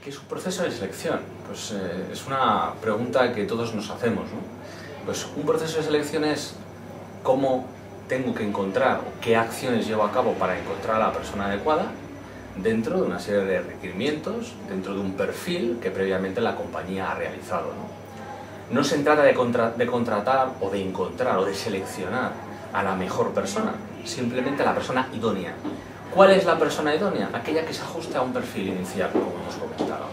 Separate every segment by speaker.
Speaker 1: ¿Qué es un proceso de selección? Pues es una pregunta que todos nos hacemos, ¿no? Pues un proceso de selección es cómo tengo que encontrar o qué acciones llevo a cabo para encontrar a la persona adecuada dentro de una serie de requerimientos, dentro de un perfil que previamente la compañía ha realizado, ¿no? No se trata de contratar o de encontrar o de seleccionar a la mejor persona, simplemente a la persona idónea. ¿Cuál es la persona idónea? Aquella que se ajuste a un perfil inicial, como hemos comentado.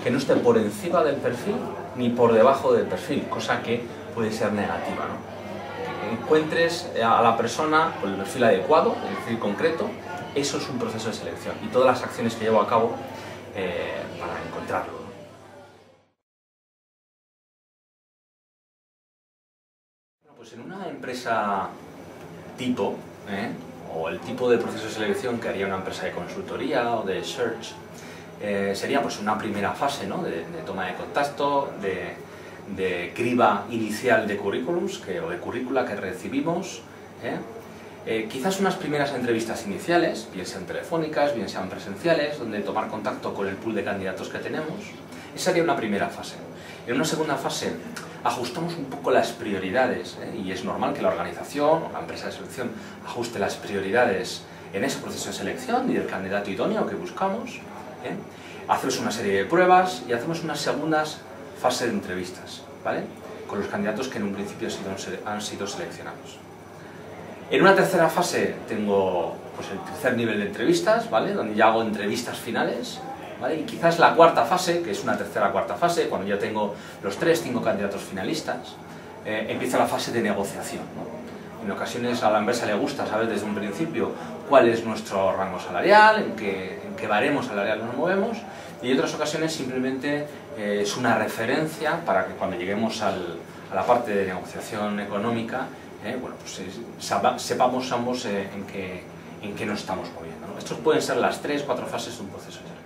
Speaker 1: Que no esté por encima del perfil ni por debajo del perfil, cosa que puede ser negativa, ¿no? Que encuentres a la persona con el perfil adecuado, el perfil concreto, eso es un proceso de selección y todas las acciones que llevo a cabo para encontrarlo. Pues en una empresa tipo, o el tipo de proceso de selección que haría una empresa de consultoría o de search, sería pues una primera fase, ¿no? de toma de contacto, de criba inicial de currículums o de currícula que recibimos, quizás unas primeras entrevistas iniciales, bien sean telefónicas, bien sean presenciales, donde tomar contacto con el pool de candidatos que tenemos. Esa sería una primera fase. En una segunda fase ajustamos un poco las prioridades, y es normal que la organización o la empresa de selección ajuste las prioridades en ese proceso de selección y del candidato idóneo que buscamos. Hacemos una serie de pruebas y hacemos unas segundas fases de entrevistas, ¿vale? Con los candidatos que en un principio han sido seleccionados. En una tercera fase tengo pues, el tercer nivel de entrevistas, ¿vale? Donde ya hago entrevistas finales, ¿vale? Y quizás la cuarta fase, que es una tercera cuarta fase, cuando ya tengo los 3-5 candidatos finalistas, empieza la fase de negociación, ¿no? En ocasiones a la empresa le gusta saber desde un principio cuál es nuestro rango salarial, en qué baremo salarial nos movemos, y en otras ocasiones simplemente es una referencia para que cuando lleguemos a la parte de negociación económica, bueno, pues sepamos ambos en qué nos estamos moviendo, ¿no? Estos pueden ser las 3-4 fases de un proceso de selección.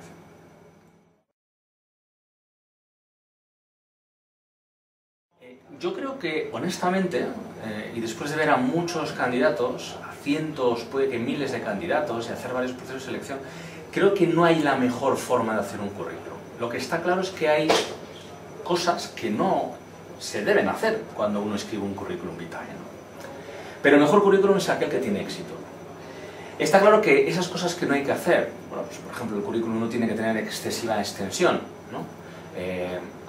Speaker 1: Yo creo que, honestamente, y después de ver a muchos candidatos, a cientos, puede que miles de candidatos, y hacer varios procesos de selección, creo que no hay la mejor forma de hacer un currículum. Lo que está claro es que hay cosas que no se deben hacer cuando uno escribe un currículum vitae, ¿no? Pero el mejor currículum es aquel que tiene éxito. Está claro que esas cosas que no hay que hacer, bueno, pues, por ejemplo, el currículum no tiene que tener excesiva extensión, ¿no?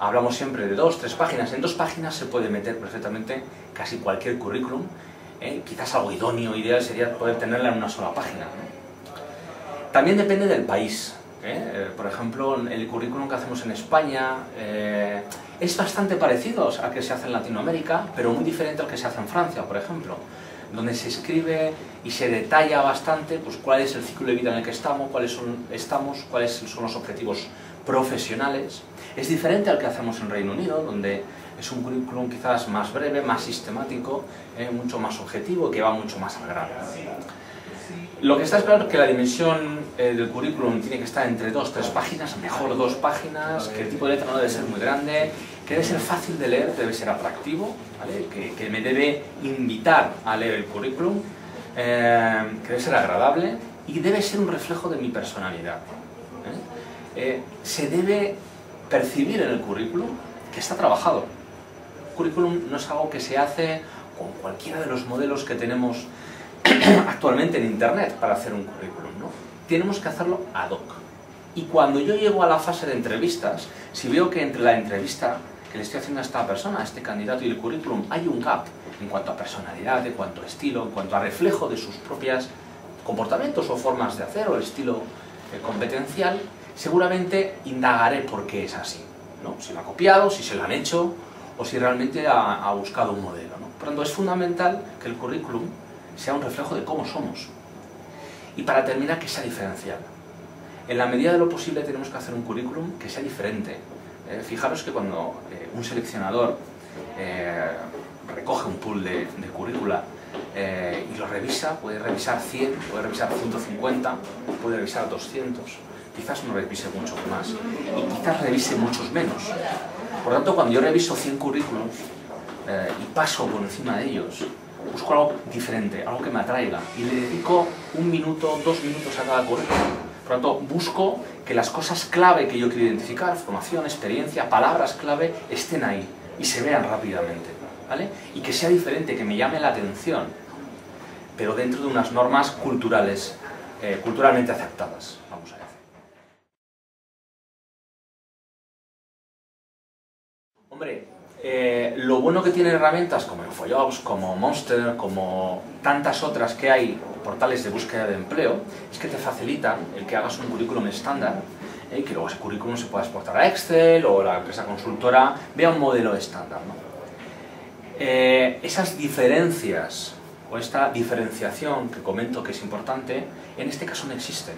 Speaker 1: Hablamos siempre de 2-3 páginas. En 2 páginas se puede meter perfectamente casi cualquier currículum. Quizás algo idóneo, ideal sería poder tenerla en una sola página, ¿no? También depende del país. Por ejemplo, el currículum que hacemos en España es bastante parecido al que se hace en Latinoamérica, pero muy diferente al que se hace en Francia, por ejemplo, donde se escribe y se detalla bastante pues, cuál es el ciclo de vida en el que estamos, cuáles son los objetivos profesionales. Es diferente al que hacemos en Reino Unido, donde es un currículum quizás más breve, más sistemático, mucho más objetivo, que va mucho más al grano. Lo que está claro es que la dimensión del currículum tiene que estar entre 2-3 páginas, mejor 2 páginas, que el tipo de letra no debe ser muy grande, que debe ser fácil de leer, debe ser atractivo, ¿vale? Que me debe invitar a leer el currículum, que debe ser agradable y debe ser un reflejo de mi personalidad. Se debe percibir en el currículum que está trabajado. El currículum no es algo que se hace con cualquiera de los modelos que tenemos actualmente en Internet para hacer un currículum, ¿no? Tenemos que hacerlo ad hoc. Y cuando yo llego a la fase de entrevistas, si veo que entre la entrevista que le estoy haciendo a esta persona, a este candidato y el currículum, hay un gap en cuanto a personalidad, en cuanto a estilo, en cuanto a reflejo de sus propios comportamientos o formas de hacer o el estilo competencial, seguramente indagaré por qué es así, ¿no? Si lo ha copiado, si se lo han hecho o si realmente ha buscado un modelo, ¿no? Por lo tanto, es fundamental que el currículum sea un reflejo de cómo somos. Y para terminar, que sea diferencial. En la medida de lo posible tenemos que hacer un currículum que sea diferente. Fijaros que cuando un seleccionador recoge un pool de currícula y lo revisa, puede revisar 100, puede revisar 150, puede revisar 200, quizás no revise mucho más y quizás revise muchos menos. Por lo tanto, cuando yo reviso 100 currículums y paso por encima de ellos, busco algo diferente, algo que me atraiga y le dedico 1 minuto, 2 minutos a cada currículum. Por lo tanto, busco que las cosas clave que yo quiero identificar, formación, experiencia, palabras clave, estén ahí y se vean rápidamente, ¿vale? Y que sea diferente, que me llame la atención, pero dentro de unas normas culturales, culturalmente aceptadas, vamos a decir. Hombre, lo bueno que tienen herramientas como InfoJobs, como Monster, como tantas otras que hay, portales de búsqueda de empleo, es que te facilitan el que hagas un currículum estándar y que luego ese currículum se pueda exportar a Excel o la empresa consultora vea un modelo estándar, ¿no? Esas diferencias o esta diferenciación que comento que es importante, en este caso no existen.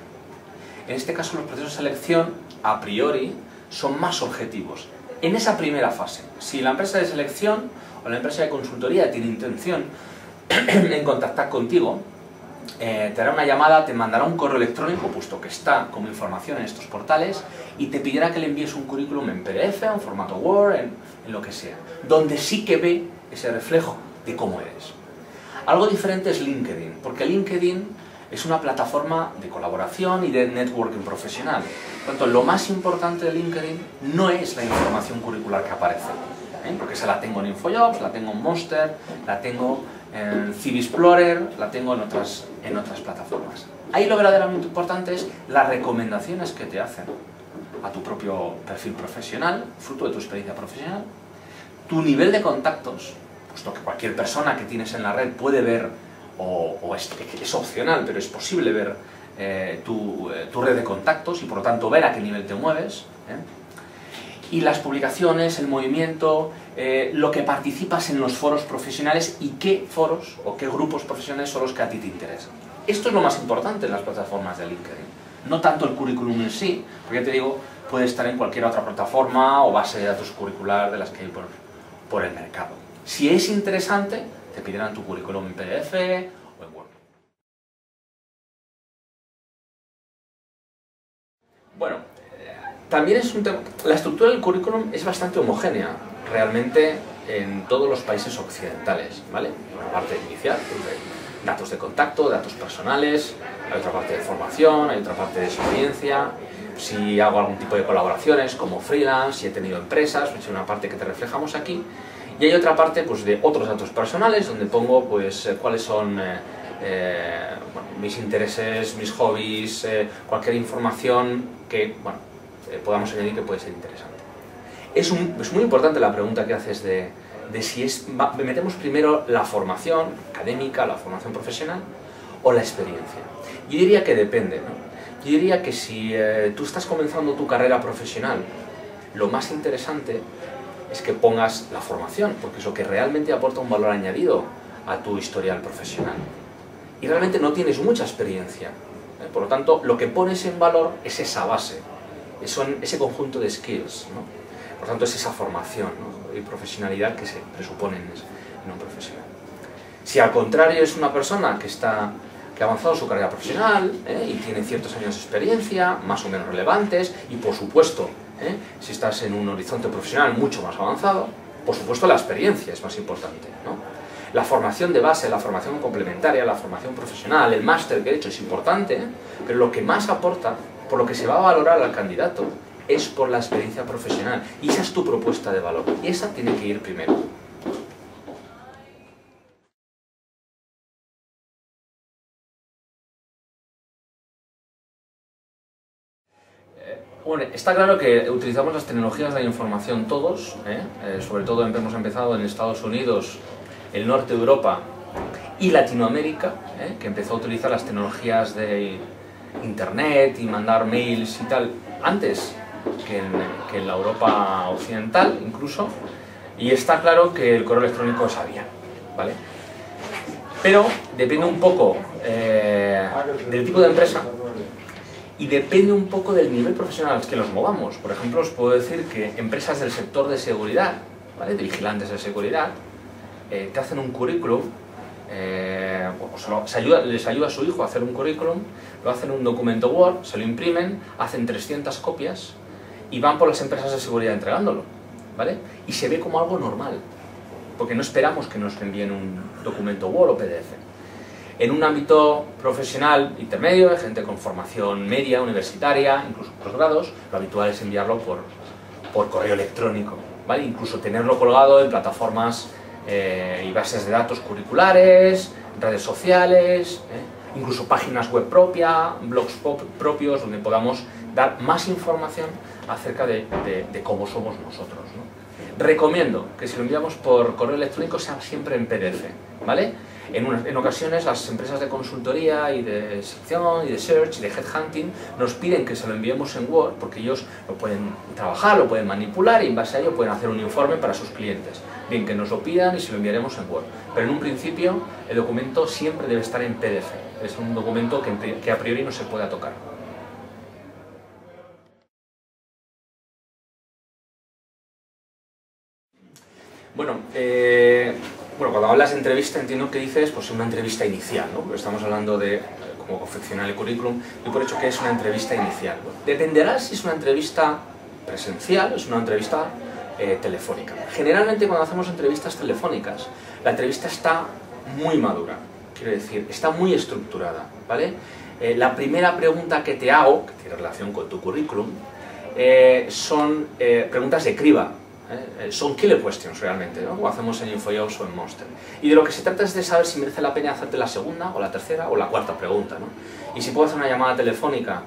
Speaker 1: En este caso los procesos de selección, a priori, son más objetivos. En esa primera fase, si la empresa de selección o la empresa de consultoría tiene intención en contactar contigo, te hará una llamada, te mandará un correo electrónico, puesto que está como información en estos portales, y te pedirá que le envíes un currículum en PDF, en formato Word, en lo que sea, donde sí que ve ese reflejo de cómo eres. Algo diferente es LinkedIn, porque LinkedIn es una plataforma de colaboración y de networking profesional. Por tanto, lo más importante de LinkedIn no es la información curricular que aparece, porque esa la tengo en InfoJobs, la tengo en Monster, la tengo en CV Explorer, la tengo en otras plataformas. Ahí lo verdaderamente importante es las recomendaciones que te hacen a tu propio perfil profesional, fruto de tu experiencia profesional, tu nivel de contactos, puesto que cualquier persona que tienes en la red puede ver, o es opcional, pero es posible ver tu red de contactos y por lo tanto ver a qué nivel te mueves, y las publicaciones, el movimiento, lo que participas en los foros profesionales y qué foros o qué grupos profesionales son los que a ti te interesan. Esto es lo más importante en las plataformas de LinkedIn, no tanto el currículum en sí, porque ya te digo, puede estar en cualquier otra plataforma o base de datos curricular de las que hay por el mercado. Si es interesante, te pedirán tu currículum en PDF o en Word. Bueno, también es un tema... La estructura del currículum es bastante homogénea, realmente, en todos los países occidentales, ¿vale? Hay una parte inicial, de datos de contacto, datos personales, hay otra parte de formación, hay otra parte de experiencia, si hago algún tipo de colaboraciones como freelance, si he tenido empresas, es una parte que te reflejamos aquí. Y hay otra parte pues, de otros datos personales, donde pongo pues, cuáles son bueno, mis intereses, mis hobbies, cualquier información que bueno, podamos añadir que puede ser interesante. Es muy importante la pregunta que haces de si metemos primero la formación académica, la formación profesional o la experiencia. Yo diría que depende, ¿no? Yo diría que si tú estás comenzando tu carrera profesional, lo más interesante es que pongas la formación, porque es lo que realmente aporta un valor añadido a tu historial profesional. Y realmente no tienes mucha experiencia, por lo tanto, lo que pones en valor es esa base, ese conjunto de skills, ¿no? Por lo tanto, es esa formación, ¿no? Y profesionalidad que se presupone en un profesional. Si al contrario es una persona que ha avanzado su carrera profesional y tiene ciertos años de experiencia, más o menos relevantes, y por supuesto, si estás en un horizonte profesional mucho más avanzado, por supuesto la experiencia es más importante, ¿no? La formación de base, la formación complementaria, la formación profesional, el máster que he hecho es importante, pero lo que más aporta, por lo que se va a valorar al candidato, es por la experiencia profesional, y esa es tu propuesta de valor, y esa tiene que ir primero. Bueno, está claro que utilizamos las tecnologías de la información todos, sobre todo hemos empezado en Estados Unidos, el norte de Europa y Latinoamérica, que empezó a utilizar las tecnologías de Internet y mandar mails y tal, antes que en la Europa occidental incluso, y está claro que el correo electrónico es había, ¿vale? Pero depende un poco del tipo de empresa, y depende un poco del nivel profesional al que nos movamos. Por ejemplo, os puedo decir que empresas del sector de seguridad, ¿vale? De vigilantes de seguridad, te hacen un currículum, les ayuda a su hijo a hacer un currículum, lo hacen en un documento Word, se lo imprimen, hacen 300 copias y van por las empresas de seguridad entregándolo, ¿vale? Y se ve como algo normal, porque no esperamos que nos envíen un documento Word o PDF. En un ámbito profesional intermedio, de gente con formación media, universitaria, incluso posgrados, lo habitual es enviarlo por correo electrónico, ¿vale? Incluso tenerlo colgado en plataformas y bases de datos curriculares, redes sociales, incluso páginas web propias, blogs propios, donde podamos dar más información acerca de cómo somos nosotros, ¿no? Recomiendo que si lo enviamos por correo electrónico sea siempre en PDF, ¿vale? En ocasiones las empresas de consultoría y de sección y de search y de headhunting nos piden que se lo enviemos en Word porque ellos lo pueden trabajar, lo pueden manipular y en base a ello pueden hacer un informe para sus clientes. Bien, que nos lo pidan y se lo enviaremos en Word. Pero en un principio el documento siempre debe estar en PDF. Es un documento que a priori no se pueda tocar. Bueno, cuando hablas de entrevista entiendo que dices pues una entrevista inicial, ¿no? Porque estamos hablando de cómo confeccionar el currículum y por hecho que es una entrevista inicial, ¿no? Dependerá si es una entrevista presencial o es una entrevista telefónica. Generalmente cuando hacemos entrevistas telefónicas, la entrevista está muy madura, quiero decir, está muy estructurada, ¿vale? La primera pregunta que te hago, que tiene relación con tu currículum, son preguntas de criba. Son killer questions realmente, ¿no? Como hacemos en InfoJobs o en Monster. Y de lo que se trata es de saber si merece la pena hacerte la segunda, o la tercera, o la cuarta pregunta, ¿no? Y si puedo hacer una llamada telefónica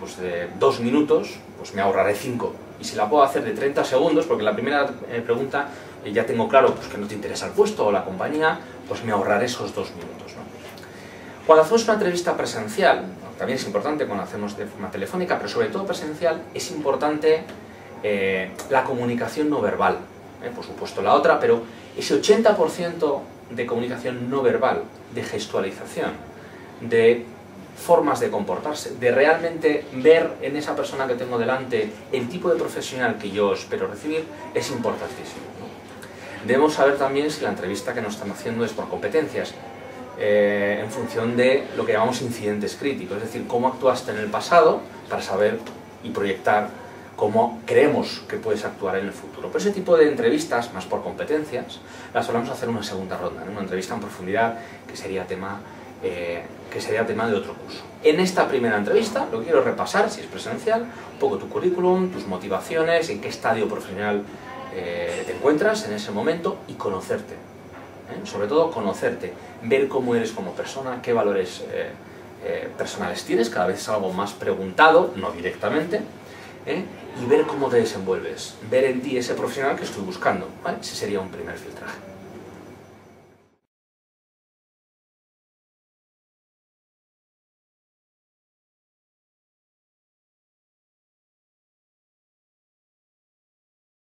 Speaker 1: pues de 2 minutos, pues me ahorraré 5. Y si la puedo hacer de 30 segundos, porque la primera pregunta ya tengo claro pues, que no te interesa el puesto o la compañía, pues me ahorraré esos 2 minutos, ¿no? Cuando hacemos una entrevista presencial, ¿no? También es importante cuando hacemos de forma telefónica, pero sobre todo presencial, es importante la comunicación no verbal, por supuesto la otra, pero ese 80% de comunicación no verbal, de gestualización, de formas de comportarse, de realmente ver en esa persona que tengo delante el tipo de profesional que yo espero recibir, es importantísimo, ¿no? Debemos saber también si la entrevista que nos están haciendo es por competencias, en función de lo que llamamos incidentes críticos, es decir, cómo actuaste en el pasado para saber y proyectar cómo creemos que puedes actuar en el futuro. Por ese tipo de entrevistas, más por competencias, las solemos hacer en una segunda ronda, ¿no? Una entrevista en profundidad que sería tema de otro curso. En esta primera entrevista lo que quiero repasar, si es presencial, un poco tu currículum, tus motivaciones, en qué estadio profesional te encuentras en ese momento y conocerte. Sobre todo conocerte, ver cómo eres como persona, qué valores personales tienes, cada vez es algo más preguntado, no directamente, y ver cómo te desenvuelves, ver en ti ese profesional que estoy buscando, ¿vale? Ese sería un primer filtraje.